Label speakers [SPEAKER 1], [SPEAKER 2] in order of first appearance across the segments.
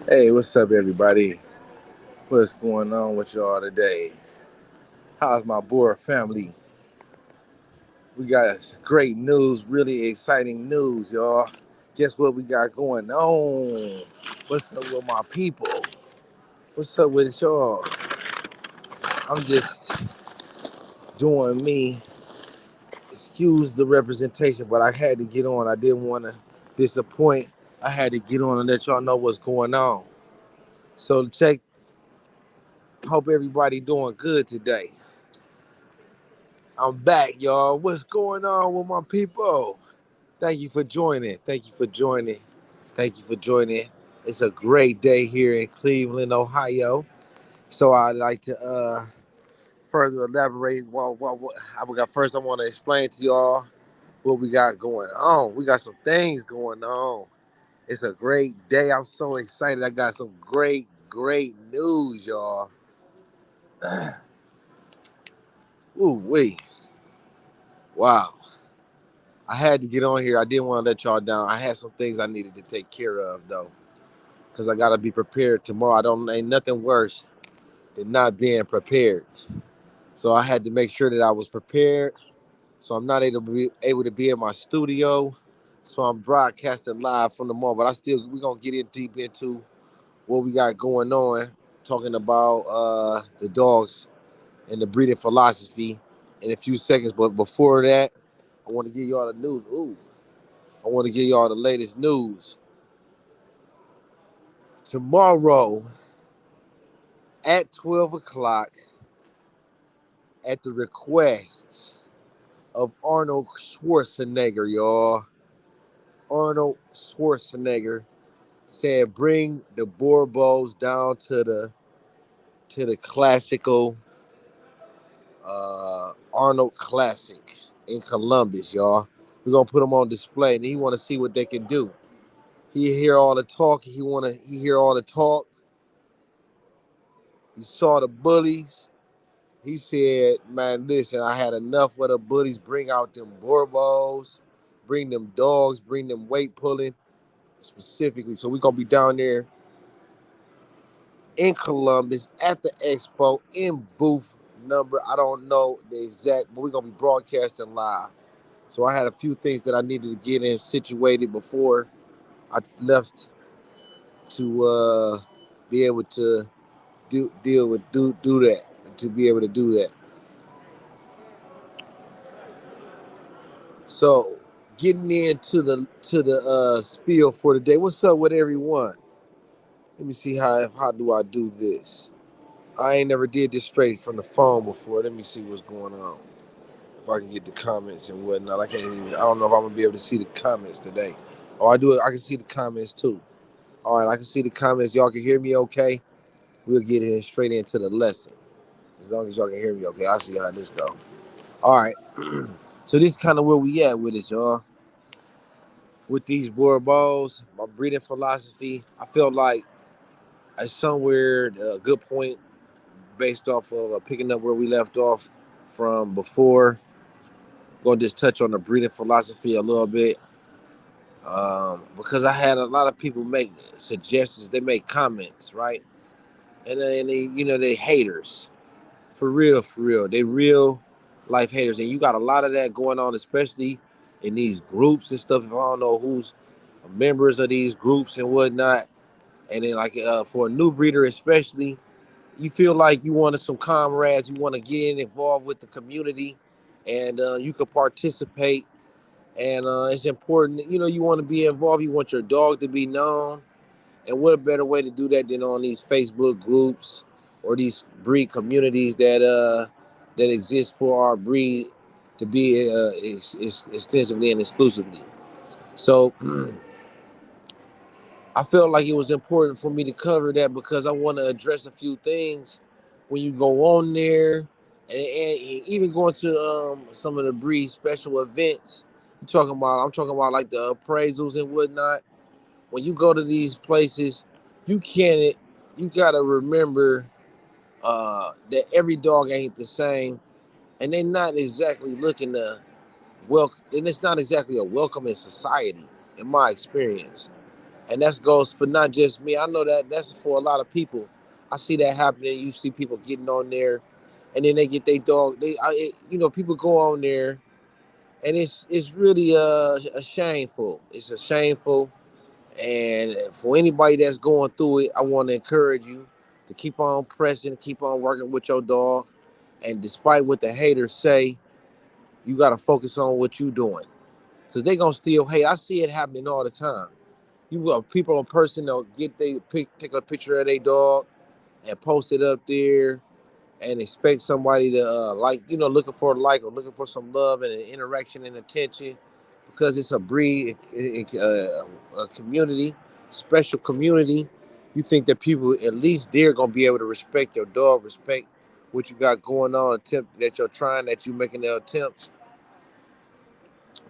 [SPEAKER 1] Hey, what's up, everybody? What's going on with y'all today? How's my Boer family? We got great news, really exciting news, y'all. Guess what we got going on? What's up with my people? What's up with y'all? I'm just doing me. Excuse the representation, but I had to get on. I didn't want to disappoint. I had to get on and let y'all know what's going on. So check. Hope everybody doing good today. I'm back, y'all. What's going on with my people? Thank you for joining. Thank you for joining. Thank you for joining. It's a great day here in Cleveland, Ohio. So I'd like to further elaborate. First, I want to explain to y'all what we got going on. We got some things going on. It's a great day. I'm so excited. I got some great news, y'all. Ooh, wee. Wow. I had to get on here. I didn't want to let y'all down. I had some things I needed to take care of though, because I gotta be prepared tomorrow. I don't ain't nothing worse than not being prepared. So I had to make sure that I was prepared. So I'm not able to be in my studio. So I'm broadcasting live from the mall. But we're gonna get in deep into what we got going on, talking about the dogs and the breeding philosophy in a few seconds. But before that, I want to give y'all the news. Ooh. I want to give y'all the latest news. Tomorrow at 12 o'clock, at the request of Arnold Schwarzenegger, y'all. Arnold Schwarzenegger said, "Bring the Boerboels down to the classical Arnold Classic in Columbus, y'all. We're gonna put them on display, and he want to see what they can do. He hear all the talk. He hear all the talk. He saw the bullies. He said, man, listen, I had enough of the bullies. Bring out them Boerboels, bring them dogs, bring them weight pulling specifically. So we're going to be down there in Columbus at the expo in booth number. I don't know the exact, but we're going to be broadcasting live. So I had a few things that I needed to get in situated before I left to be able to do that, to be able to do that. So, getting into the spiel for today. What's up with everyone? Let me see how do I do this. I ain't never did this straight from the phone before. Let me see what's going on. If I can get the comments and whatnot. I can't even. I don't know if I'm gonna be able to see the comments today. Oh, I do it. I can see the comments too. All right, I can see the comments. Y'all can hear me okay? We'll get in straight into the lesson. As long as y'all can hear me okay, I see how this go. All right. So this is kind of where we at with it, y'all. With these Boerboels, my breeding philosophy, I felt like I somewhere a good point based off of picking up where we left off from before. Going to just touch on the breeding philosophy a little bit because I had a lot of people make suggestions. They make comments, right? And then they haters for real, for real. They real life haters, and you got a lot of that going on, especially in these groups and stuff. If I don't know who's members of these groups and whatnot. And then, like for a new breeder, especially, you feel like you wanted some comrades, you want to get involved with the community, and you could participate. And it's important, you want to be involved. You want your dog to be known. And what a better way to do that than on these Facebook groups or these breed communities that exist for our breed to be extensively and exclusively. So I felt like it was important for me to cover that because I want to address a few things when you go on there, and even going to some of the breed special events. I'm talking about like the appraisals and whatnot. When you go to these places, you can't, you gotta remember that every dog ain't the same, and they're not exactly looking to welcome, and it's not exactly a welcoming society, in my experience. And that goes for not just me. I know that that's for a lot of people. I see that happening. You see people getting on there, and then they get their dog. People go on there, and it's really a shameful. It's a shameful, and for anybody that's going through it, I want to encourage you to keep on pressing, keep on working with your dog, and despite what the haters say, you got to focus on what you're doing, because they gonna still hate. I see it happening all the time. You got people on person they'll take a picture of their dog and post it up there and expect somebody to looking for a like or looking for some love and an interaction and attention because it's a breed, a community, special community. You think that people at least they're gonna be able to respect your dog, respect what you got going on, attempt that you're trying, that you making the attempts.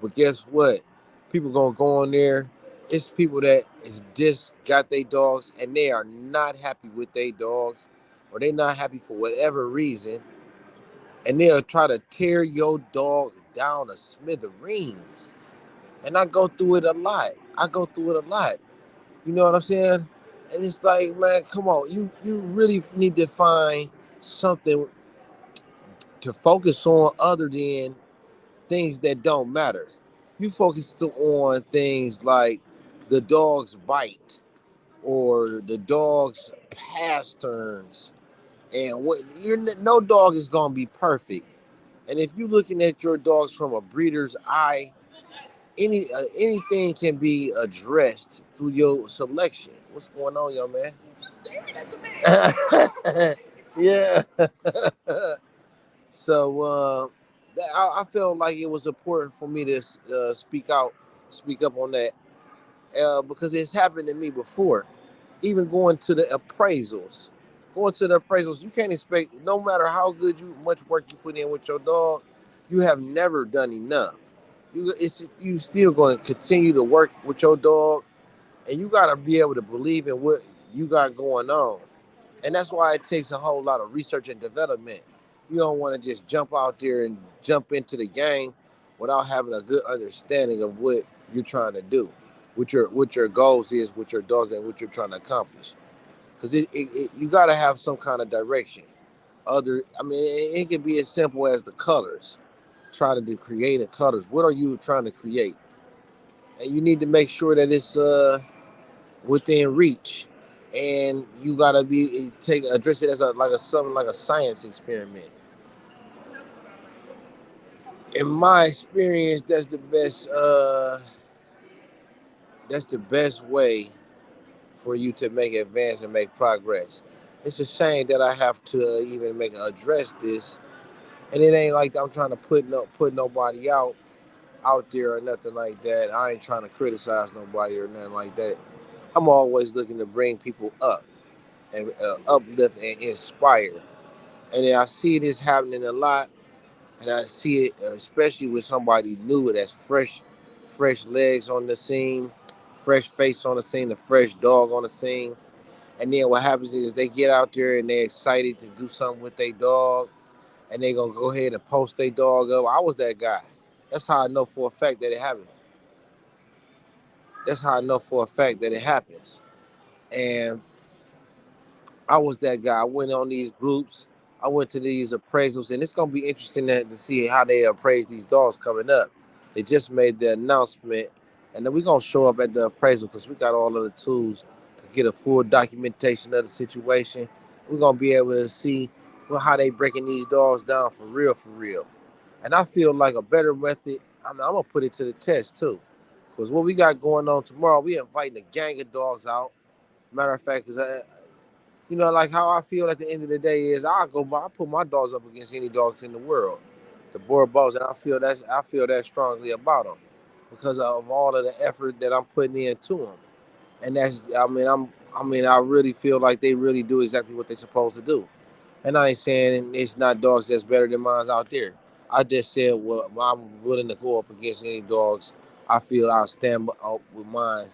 [SPEAKER 1] But guess what? People gonna go on there. It's people that is just got their dogs and they are not happy with their dogs, or they not happy for whatever reason, and they'll try to tear your dog down to smithereens. And I go through it a lot. You know what I'm saying? And it's like, man, come on. You really need to find something to focus on other than things that don't matter. You focus on things like the dog's bite or the dog's pass turns, and what you're no dog is gonna be perfect. And if you're looking at your dogs from a breeder's eye, anything can be addressed through your selection. What's going on, young man? Just staring at the man. Yeah. So I felt like it was important for me to speak up on that, because it's happened to me before. Even going to the appraisals, you can't expect, no matter how much work you put in with your dog, you have never done enough. You still going to continue to work with your dog, and you got to be able to believe in what you got going on. And that's why it takes a whole lot of research and development. You don't want to just jump out there and jump into the game without having a good understanding of what you're trying to do, what your goals is, with your dogs, and what you're trying to accomplish. Because you got to have some kind of direction. It can be as simple as the colors. Try to create the colors. What are you trying to create? And you need to make sure that it's within reach, and you gotta address it as something like a science experiment. In my experience, that's the best way for you to make advance and make progress. It's a shame that I have to even address this, and it ain't like I'm trying to put nobody out there or nothing like that. I ain't trying to criticize nobody or nothing like that. I'm always looking to bring people up and uplift and inspire. And then I see this happening a lot, and I see it especially with somebody new that's fresh legs on the scene, fresh face on the scene, a fresh dog on the scene. And then what happens is they get out there and they're excited to do something with their dog, and they're gonna go ahead and post their dog up. I was that guy. That's how I know for a fact that it happened. That's how I know for a fact that it happens. And I was that guy. I went on these groups. I went to these appraisals, and it's gonna be interesting to see how they appraise these dogs coming up. They just made the announcement, and then we're gonna show up at the appraisal because we got all of the tools to get a full documentation of the situation. We're gonna be able to see how they breaking these dogs down for real, for real. And I feel like a better method. I'm gonna put it to the test too, because what we got going on tomorrow, we inviting a gang of dogs out. Matter of fact, because like how I feel at the end of the day is I put my dogs up against any dogs in the world, the Boerboels, and I feel that strongly about them because of all of the effort that I'm putting into them. And I really feel like they really do exactly what they're supposed to do. And I ain't saying it's not dogs that's better than mine out there. I just said, well, I'm willing to go up against any dogs. I feel I'll stand up with mine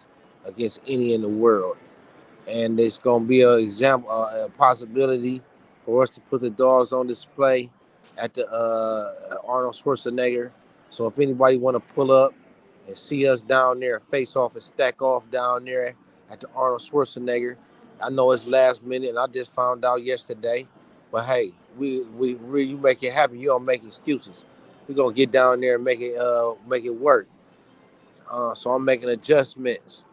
[SPEAKER 1] against any in the world, and it's gonna be an example, a possibility for us to put the dogs on display at the Arnold Schwarzenegger. So if anybody want to pull up and see us down there, face off and stack off down there at the Arnold Schwarzenegger. I know it's last minute, and I just found out yesterday. But hey, you make it happen. You don't make excuses. We gonna get down there and make it work. So I'm making adjustments,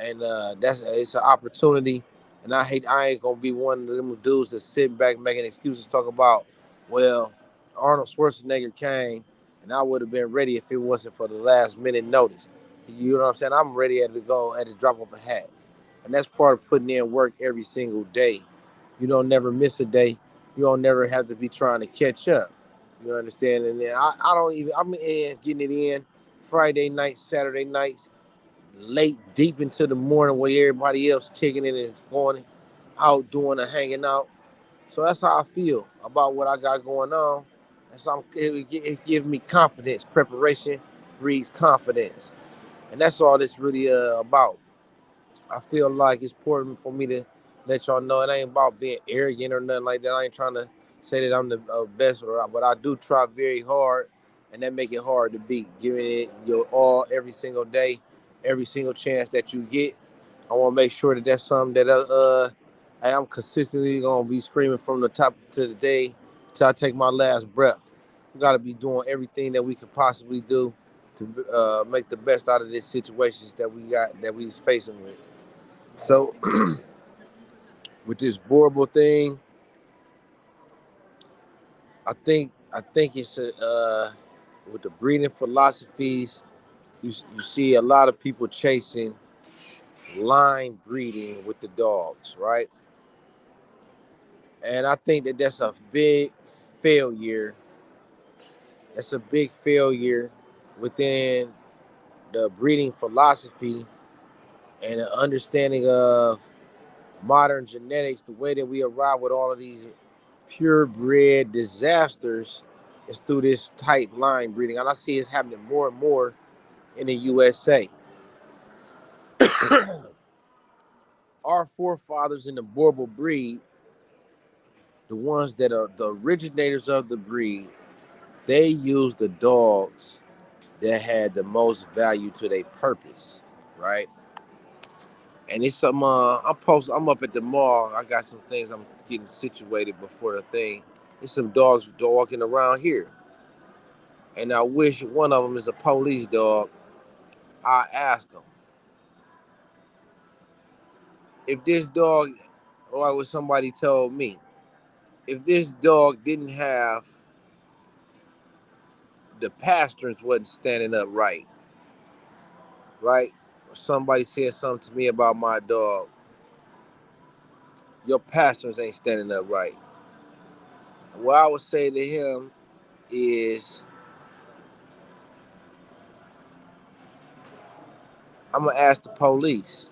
[SPEAKER 1] and it's an opportunity. And I ain't gonna be one of them dudes that sit back making excuses, talk about, well, Arnold Schwarzenegger came, and I would have been ready if it wasn't for the last minute notice. You know what I'm saying? I'm ready at the go at the drop of a hat, and that's part of putting in work every single day. You don't never miss a day. You don't never have to be trying to catch up. You understand? And then I don't even I'm in getting it in Friday nights, Saturday nights, late deep into the morning where everybody else kicking it and going out doing and hanging out. So that's how I feel about what I got going on. And so it gives me confidence. Preparation breeds confidence. And that's all this really about. I feel like it's important for me to let y'all know it ain't about being arrogant or nothing like that. I ain't trying to say that I'm the best, but I do try very hard, and that make it hard to beat. Giving it your all every single day, every single chance that you get. I want to make sure that that's something that I'm consistently gonna be screaming from the top to the day till I take my last breath. We gotta be doing everything that we could possibly do to make the best out of these situations that we facing with. So with this Boerboel thing, I think it's with the breeding philosophies. You see a lot of people chasing line breeding with the dogs, right? And I think that that's a big failure. That's a big failure within the breeding philosophy and an understanding of modern genetics, the way that we arrive with all of these purebred disasters is through this tight line breeding. And I see it's happening more and more in the USA. Our forefathers in the Boerboel breed, the ones that are the originators of the breed, they used the dogs that had the most value to their purpose, right? And it's some I'm up at the mall. I got some things I'm getting situated before the thing. There's some dogs walking around here. And I wish one of them is a police dog. I ask them if this dog, or what somebody told me, if this dog didn't have the pasterns wasn't standing up right, right? Or somebody said something to me about my dog. Your pasterns ain't standing up right. What I would say to him is, I'm gonna ask the police.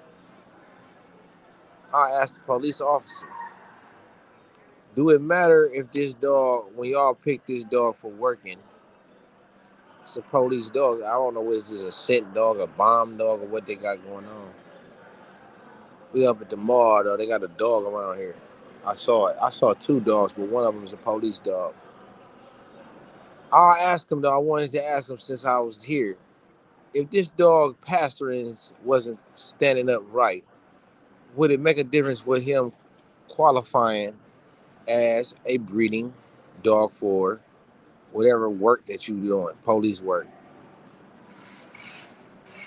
[SPEAKER 1] I ask the police officer, do it matter if this dog, when y'all pick this dog for working, it's a police dog. I don't know whether it's a scent dog, a bomb dog, or what they got going on. We up at the mall though. They got a dog around here. I saw it. I saw two dogs, but one of them is a police dog. I'll ask him though. I wanted to ask him since I was here. If this dog pastorings wasn't standing up right, would it make a difference with him qualifying as a breeding dog for whatever work that you doing, police work?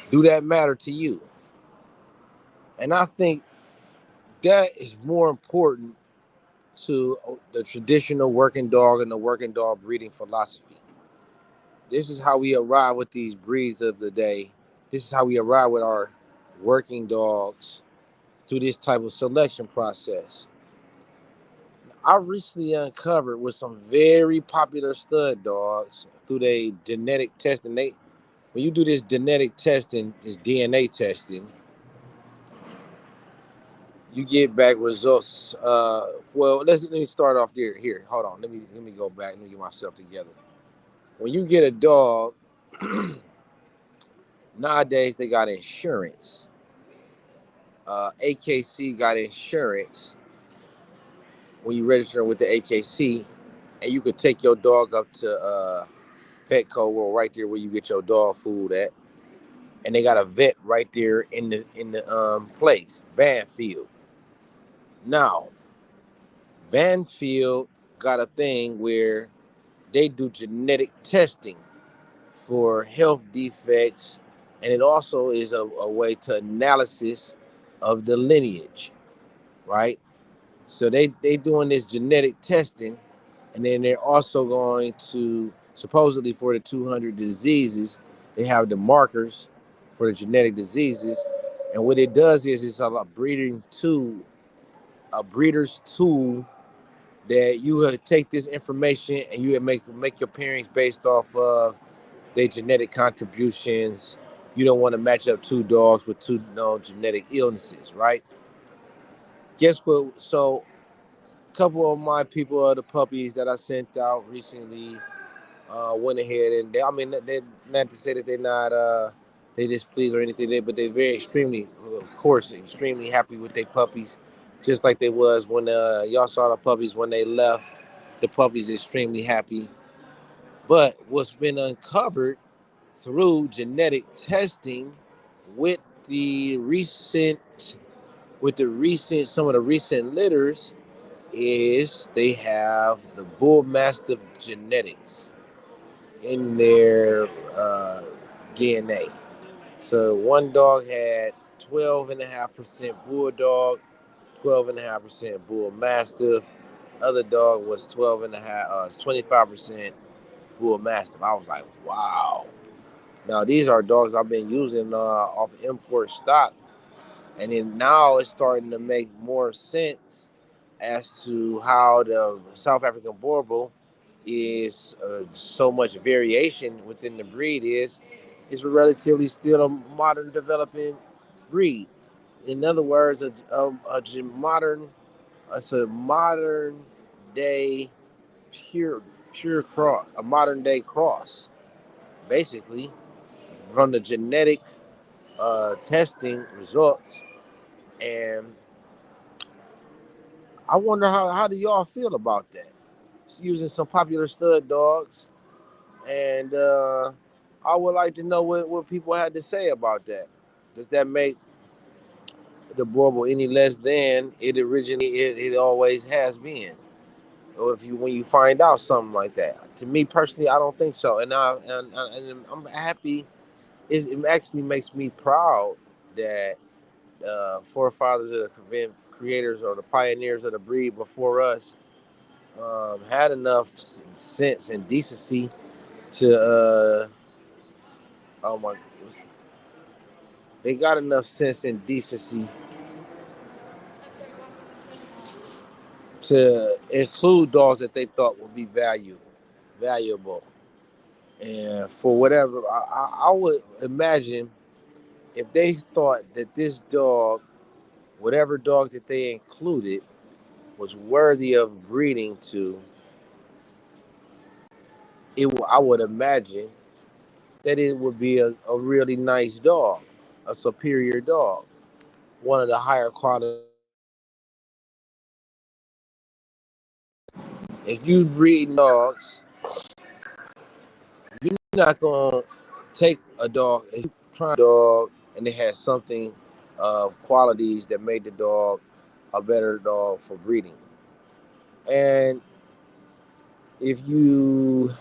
[SPEAKER 1] Do that matter to you? And I think that is more important to the traditional working dog and the working dog breeding philosophy. This is how we arrive with these breeds of the day. This is how we arrive with our working dogs through this type of selection process. I recently uncovered with some very popular stud dogs through their genetic testing. When you do this genetic testing, this DNA testing, you get back results. Well, let me start off there. Here, hold on. Let me go back. Let me get myself together. When you get a dog, nowadays they got insurance. AKC got insurance when you register with the AKC, and you could take your dog up to Petco, well, right there where you get your dog food at, and they got a vet right there in the place, Banfield. Now, Banfield got a thing where they do genetic testing for health defects, and it also is a way to analysis of the lineage, right? So they doing this genetic testing, and then they're also going to supposedly for the 200 diseases, they have the markers for the genetic diseases, and what it does is it's a breeder's tool that you would take this information and you would make your pairings based off of their genetic contributions. You don't want to match up two dogs with two known genetic illnesses, right? Guess what? So a couple of my people of the puppies that I sent out recently went ahead and they not to say that they're not they displeased or anything, but they're very extremely, of course, extremely happy with their puppies, just like they was when y'all saw the puppies when they left. The puppies extremely happy. But what's been uncovered through genetic testing with the recent some of the recent litters is they have the bull mastiff genetics in their DNA. So one dog had 12.5% bulldog, 12.5% bull mastiff. Other dog was 12 and a half, 25% bull mastiff. I was like, wow. Now these are dogs I've been using off import stock, and then now it's starting to make more sense as to how the South African Boerboel is so much variation within the breed is relatively still a modern developing breed. In other words, it's a modern day pure cross, a modern day cross, basically from the genetic testing results. And I wonder how do y'all feel about that? It's using some popular stud dogs, and I would like to know what people had to say about that. Does that make the Boerboel any less than it always has been? Or if you when you find out something like that, to me personally, I don't think so. And I'm happy. It actually makes me proud that forefathers of the creators or the pioneers of the breed before us had enough sense and decency to oh my, they got enough sense and decency to include dogs that they thought would be valuable, and for whatever I would imagine if they thought that this dog, whatever dog that they included, was worthy of breeding to, I would imagine that it would be a really nice dog, a superior dog, one of the higher quality. If you breed dogs, you're not gonna take a dog. If you try a dog and it has something of qualities that made the dog a better dog for breeding. And if you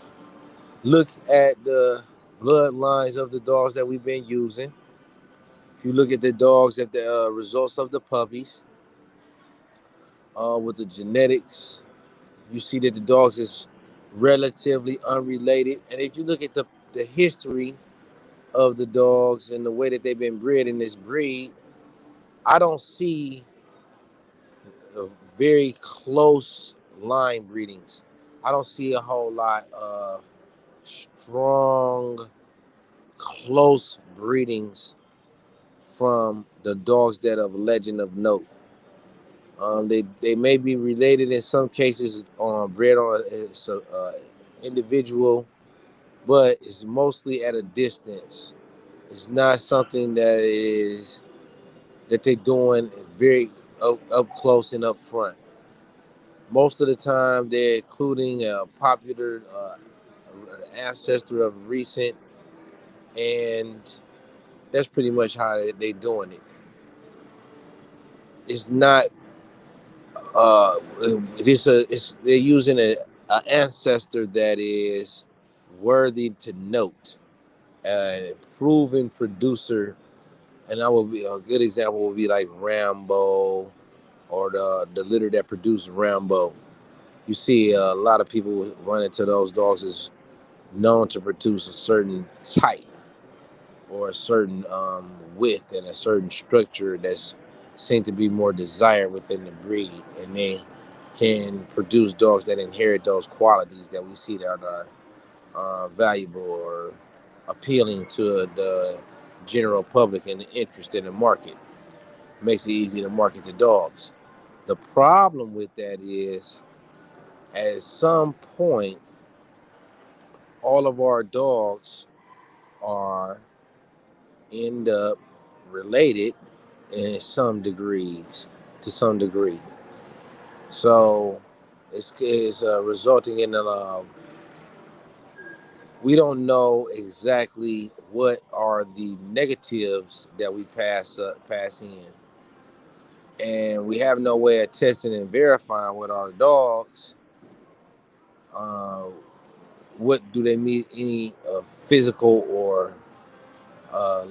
[SPEAKER 1] look at the bloodlines of the dogs that we've been using, if you look at the dogs at the results of the puppies, with the genetics, you see that the dogs is relatively unrelated. And if you look at the history of the dogs and the way that they've been bred in this breed, I don't see a very close line breedings. I don't see a whole lot of strong, close breedings from the dogs that are legend of note. They may be related in some cases on bred on a individual, but it's mostly at a distance. It's not something that they're doing very up close and up front. Most of the time, they're including a popular ancestor of recent, and That's pretty much how they doing it. It's not they're using a ancestor that is worthy to note, a proven producer, and that would be a good example would be like Rambo or the litter that produced Rambo. You see a lot of people run into those dogs is known to produce a certain type or a certain width and a certain structure that's seem to be more desired within the breed, and they can produce dogs that inherit those qualities that we see that are valuable or appealing to the general public and the interest in the market. Makes it easy to market the dogs. The problem with that is, at some point, all of our dogs are end up related in some degrees, to some degree. So it's resulting in we don't know exactly what are the negatives that we pass in, and we have no way of testing and verifying with our dogs. Uh, what do they meet any physical or uh,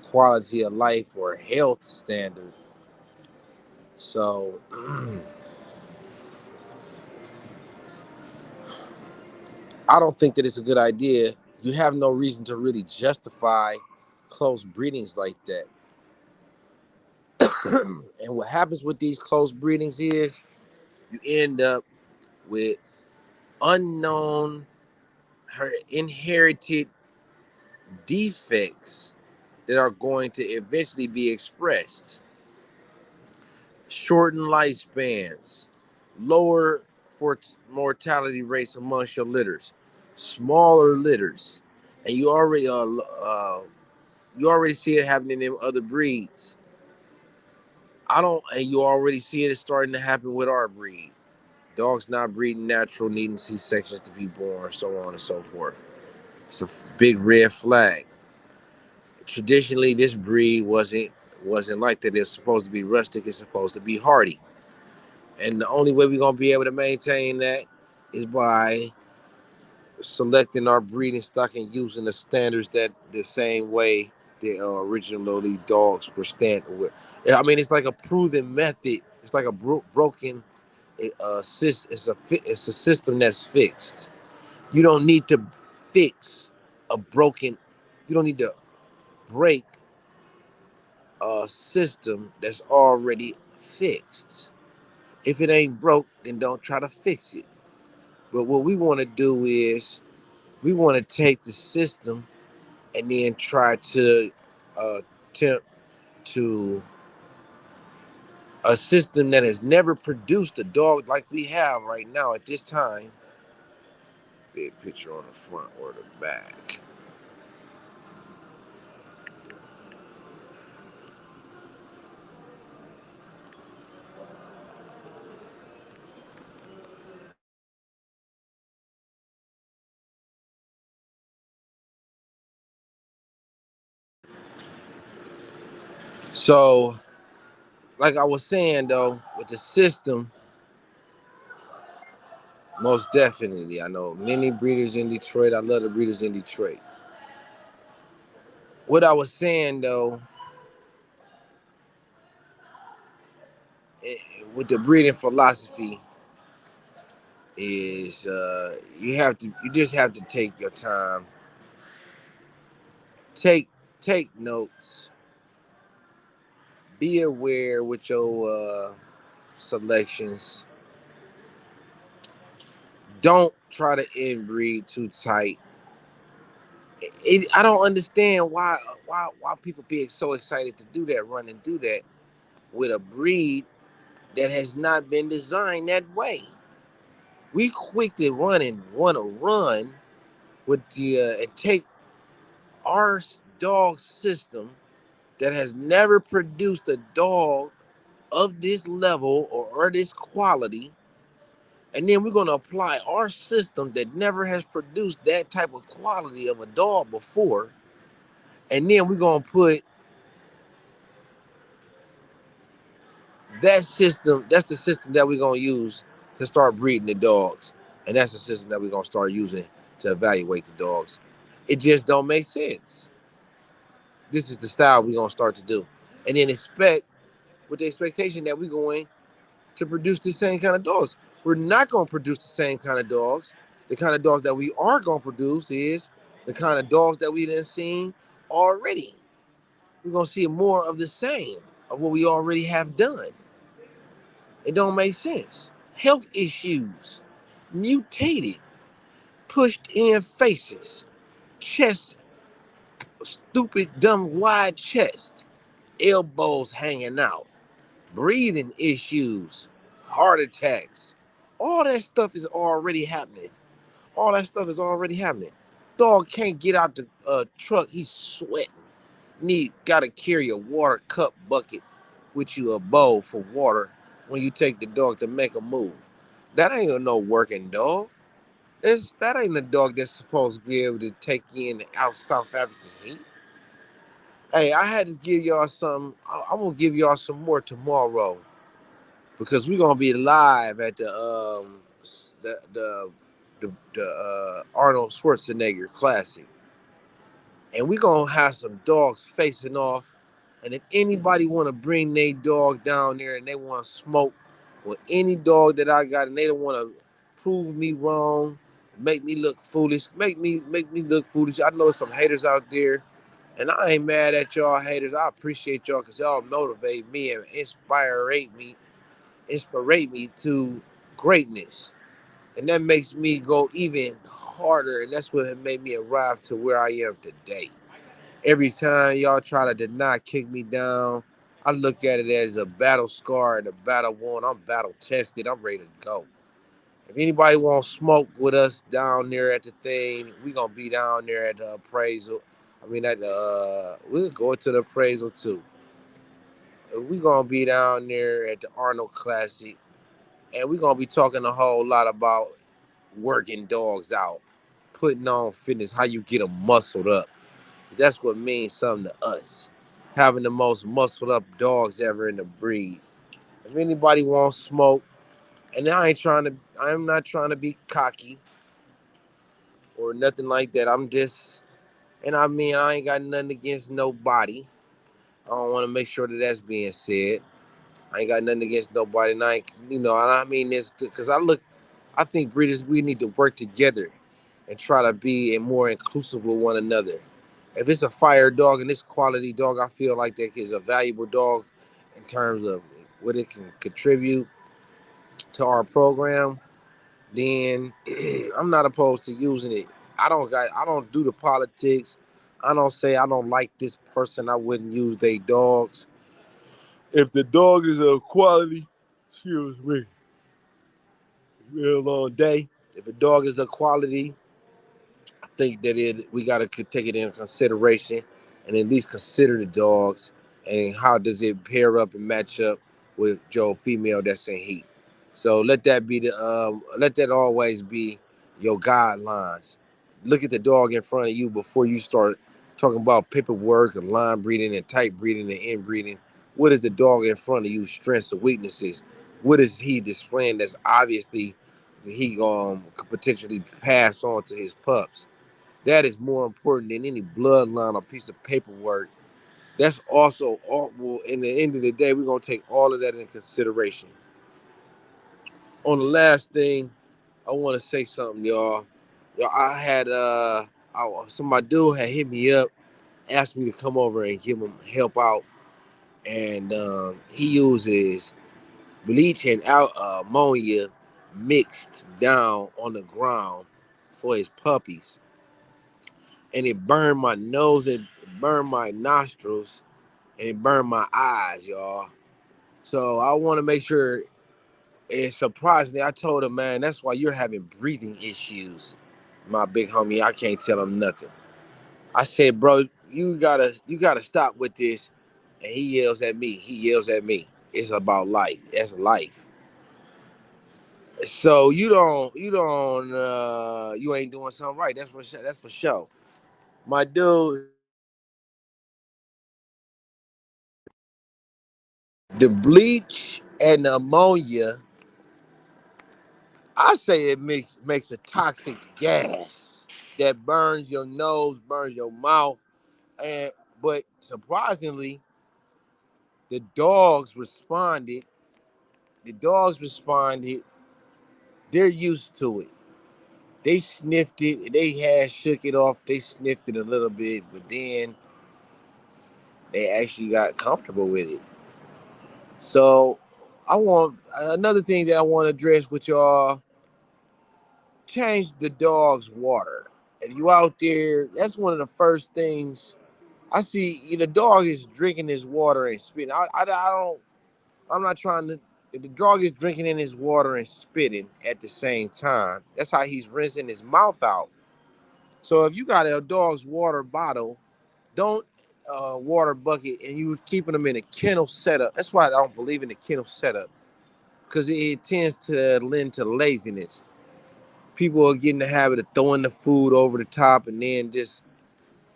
[SPEAKER 1] quality of life or health standard? So I don't think that it's a good idea. You have no reason to really justify close breedings like that. And what happens with these close breedings is you end up with unknown inherited defects that are going to eventually be expressed. Shortened lifespans, lower mortality rates amongst your litters, smaller litters, and you already see it happening in other breeds. I don't, and you already see it starting to happen with our breed. Dogs not breeding natural, needing C-sections to be born, so on and so forth. It's a big red flag. Traditionally, this breed wasn't like that. It's supposed to be rustic. It's supposed to be hardy, and the only way we're gonna be able to maintain that is by selecting our breeding stock and using the standards that the same way the originally dogs were standard with. I mean, it's like a proven method. It's like a broken it's a system that's fixed. You don't need to fix a broken. You don't need to break a system that's already fixed. If it ain't broke, then don't try to fix it. But what we want to do is we want to take the system and then try to attempt to a system that has never produced a dog like we have right now at this time. Big picture on the front or the back. So, like I was saying though, with the system, most definitely, I know many breeders in Detroit. I love the breeders in Detroit. What I was saying though, with the breeding philosophy is you just have to take your time, take take notes, be aware with your selections. Don't try to inbreed too tight. I don't understand why people be so excited to do that, run and do that with a breed that has not been designed that way. We quick to run and want to run with the and take our dog system that has never produced a dog of this level or this quality, and then we're going to apply our system that never has produced that type of quality of a dog before, And then we're gonna put that system, that's the system that we're gonna use to start breeding the dogs. And that's the system that we're gonna start using to evaluate the dogs. It just don't make sense. This is the style we're gonna start to do. And then expect with the expectation that we're going to produce the same kind of dogs. We're not gonna produce the same kind of dogs. The kind of dogs that we are gonna produce is the kind of dogs that we done seen already. We're gonna see more of the same of what we already have done. It don't make sense. Health issues, mutated, pushed in faces, chest, stupid, dumb, wide chest, elbows hanging out, breathing issues, heart attacks. All that stuff is already happening. All that stuff is already happening. Dog can't get out the truck. He's sweating. Gotta carry a water cup bucket with you, a bowl for water when you take the dog to make a move. That ain't no working dog. That ain't a dog that's supposed to be able to take in the out South African heat. Hey, I had to give y'all some. I'm gonna give y'all some more tomorrow because we're gonna be live at the Arnold Schwarzenegger Classic, and we're gonna have some dogs facing off. And if anybody want to bring their dog down there and they want to smoke with any dog that I got, and they don't want to prove me wrong, make me look foolish, make me look foolish. I know some haters out there, and I ain't mad at y'all haters. I appreciate y'all because y'all motivate me and inspirate me to greatness, and that makes me go even harder. And that's what has made me arrive to where I am today. Every time y'all try to deny, kick me down, I look at it as a battle scar and a battle won. I'm battle tested. I'm ready to go. If anybody wants smoke with us down there at the thing, we gonna be down there at the appraisal. I mean, at the we'll go to the appraisal too. We gonna be down there at the Arnold Classic, and we gonna be talking a whole lot about working dogs out, putting on fitness, how you get them muscled up. That's what means something to us. Having the most muscled up dogs ever in the breed. If anybody wants smoke, and I'm not trying to be cocky or nothing like that. I'm just, and I mean, I ain't got nothing against nobody. I don't want to make sure that that's being said. I ain't got nothing against nobody, and I ain't, and I mean this because I think breeders, we need to work together and try to be more inclusive with one another. If it's a fire dog and it's quality dog, I feel like that is a valuable dog in terms of what it can contribute to our program. Then I'm not opposed to using it. I don't do the politics. I don't say I don't like this person. I wouldn't use their dogs. If the dog is a quality, excuse me, real long day. If a dog is a quality, I think that we got to take it into consideration and at least consider the dogs and how does it pair up and match up with your female that's in heat. So let that always be your guidelines. Look at the dog in front of you before you start talking about paperwork and line breeding and type breeding and inbreeding. What is the dog in front of you? Strengths and weaknesses. What is he displaying that's obviously he could potentially pass on to his pups? That is more important than any bloodline or piece of paperwork. That's also all. Well, in the end of the day, we're gonna take all of that into consideration. On the last thing, I want to say something, y'all. I had so my dude had hit me up, asked me to come over and give him help out, and he uses bleach and ammonia mixed down on the ground for his puppies, and it burned my nose, it burned my nostrils, and it burned my eyes, y'all. So I want to make sure. It surprised me. I told him, man, that's why you're having breathing issues. My big homie, I can't tell him nothing. I said, bro, you gotta stop with this. And he yells at me. He yells at me. It's about life. That's life. So you ain't doing something right. That's for sure. That's for sure. My dude, The bleach and the ammonia, I say it makes a toxic gas that burns your nose, burns your mouth, and but surprisingly, the dogs responded. The dogs responded. They're used to it. They sniffed it. They had shook it off. They sniffed it a little bit, but then they actually got comfortable with it. So I want another thing that I want to address with y'all. Change the dog's water. If you out there, that's one of the first things I see. The dog is drinking his water and spitting. I don't. I'm not trying to. If the dog is drinking in his water and spitting at the same time, that's how he's rinsing his mouth out. So if you got a dog's water bottle, don't water bucket, and you keeping them in a kennel setup. That's why I don't believe in the kennel setup, because it tends to lend to laziness. People are getting the habit of throwing the food over the top and then just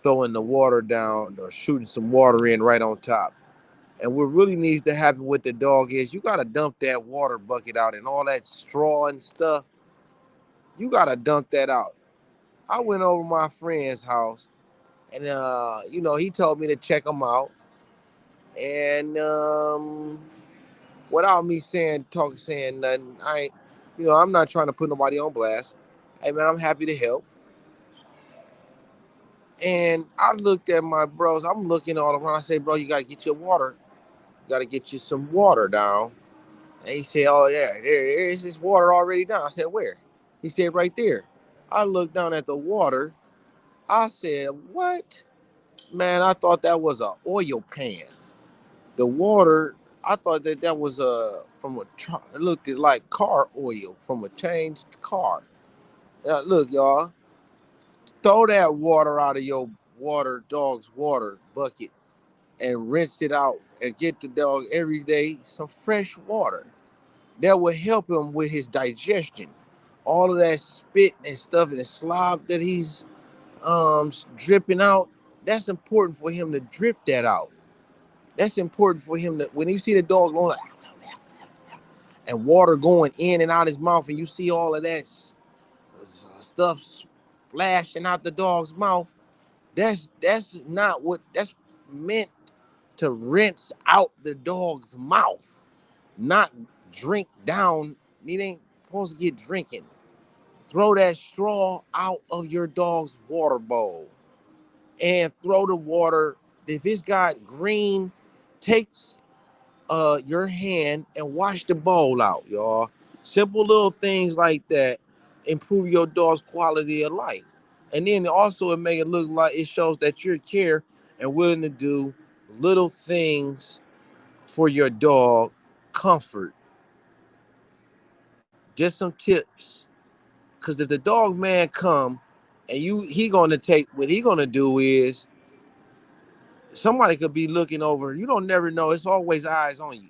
[SPEAKER 1] throwing the water down or shooting some water in right on top. And what really needs to happen with the dog is you gotta dump that water bucket out and all that straw and stuff. You gotta dump that out. I went over my friend's house and he told me to check him out. And without me saying nothing, I'm not trying to put nobody on blast. Hey man, I'm happy to help. And I looked at my bros. I'm looking all around. I say, bro, you gotta get your water. You gotta get you some water down. And he said, oh yeah, there is this water already down. I said, where? He said, right there. I looked down at the water. I said, what? Man, I thought that was a oil pan. The water, I thought that was from it looked like car oil from a changed car. Now, look, y'all, throw that water out of your dog's water bucket and rinse it out and get the dog every day some fresh water. That will help him with his digestion. All of that spit and stuff and the slob that he's dripping out, that's important for him to drip that out. That's important for him to, when you see the dog going like, and water going in and out his mouth, and you see all of that stuff splashing out the dog's mouth. That's not what that's meant to rinse out the dog's mouth, not drink down. It ain't supposed to get drinking. Throw that straw out of your dog's water bowl and throw the water. If it's got green, takes your hand and wash the bowl out, y'all. Simple little things like that improve your dog's quality of life. And then also it make it look like it shows that you're care and willing to do little things for your dog comfort. Just some tips. Cause if the dog man come and he gonna take what he gonna do is somebody could be looking over. You don't never know. It's always eyes on you.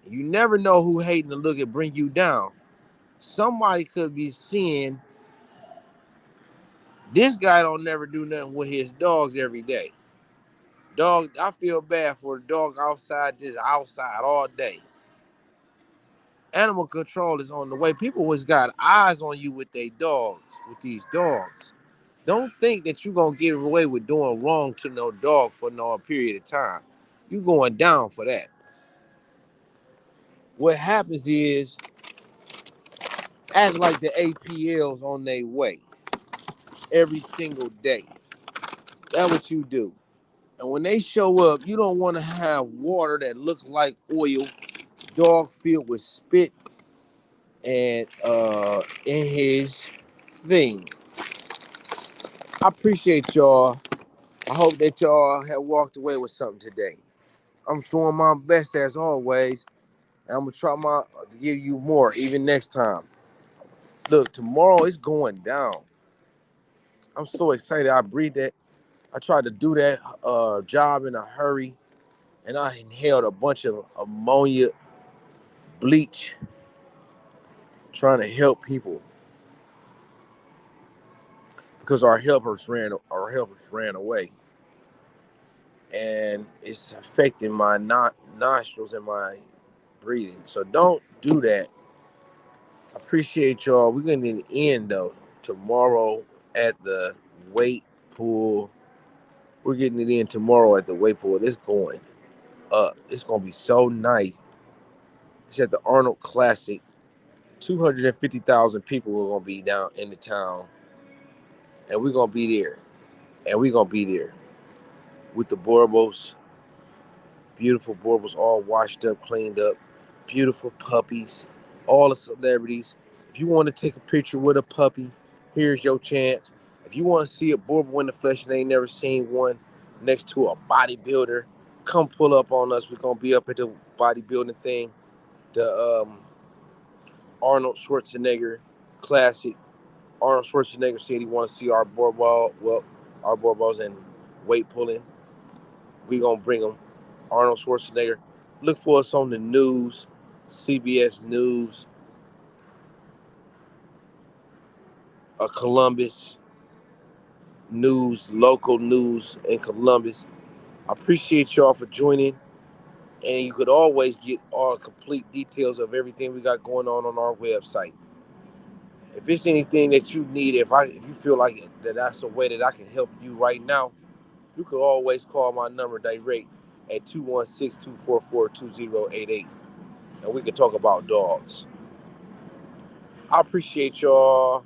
[SPEAKER 1] You never know who hating to look at bring you down. Somebody could be seeing this guy don't never do nothing with his dogs every day. Dog, I feel bad for the dog outside, just outside all day. Animal control is on the way. People always got eyes on you with their dogs, with these dogs. Don't think that you're gonna get away with doing wrong to no dog for no period of time. You going down for that. What happens is act like the APL's on their way every single day. That's what you do. And when they show up, you don't want to have water that looks like oil, dog filled with spit and in his thing. I appreciate y'all. I hope that y'all have walked away with something today. I'm doing my best as always. And I'm gonna try to give you more even next time. Look, tomorrow it's going down. I'm so excited. I breathed that. I tried to do that job in a hurry, and I inhaled a bunch of ammonia bleach, trying to help people because our helpers ran away, and it's affecting my nostrils and my breathing. So don't do that. Appreciate y'all. We're going to end though tomorrow at the weight pool. We're getting it in tomorrow at the weight pool. It's going up. It's going to be so nice. It's at the Arnold Classic. 250,000 people are going to be down in the town. And we're going to be there. And we're going to be there with the Boerboels. Beautiful Boerboels, all washed up, cleaned up. Beautiful puppies. All the celebrities. If you want to take a picture with a puppy, here's your chance. If you want to see a Boerboel in the flesh and ain't never seen one next to a bodybuilder, come pull up on us. We're going to be up at the bodybuilding thing. The Arnold Schwarzenegger Classic. Arnold Schwarzenegger said he want to see our Boerboel, our Boerboels in weight pulling. We gonna bring them. Arnold Schwarzenegger. Look for us on the news, CBS News, Columbus News, local news in Columbus. I appreciate y'all for joining, and you could always get all the complete details of everything we got going on our website. If it's anything that you need, if you feel like that's a way that I can help you right now, you could always call my number direct at 216-244-2088, and we can talk about dogs. I appreciate y'all,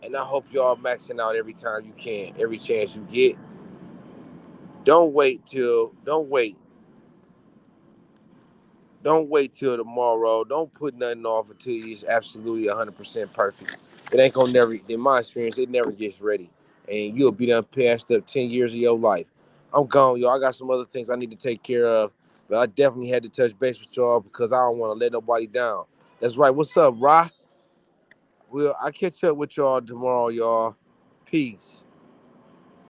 [SPEAKER 1] and I hope y'all maxing out every time you can, every chance you get. Don't wait till tomorrow. Don't put nothing off until it's absolutely 100% perfect. It ain't gonna never, in my experience, it never gets ready. And you'll be done past up 10 years of your life. I'm gone, y'all. I got some other things I need to take care of. But I definitely had to touch base with y'all because I don't want to let nobody down. That's right. What's up, Ra? I'll catch up with y'all tomorrow, y'all. Peace.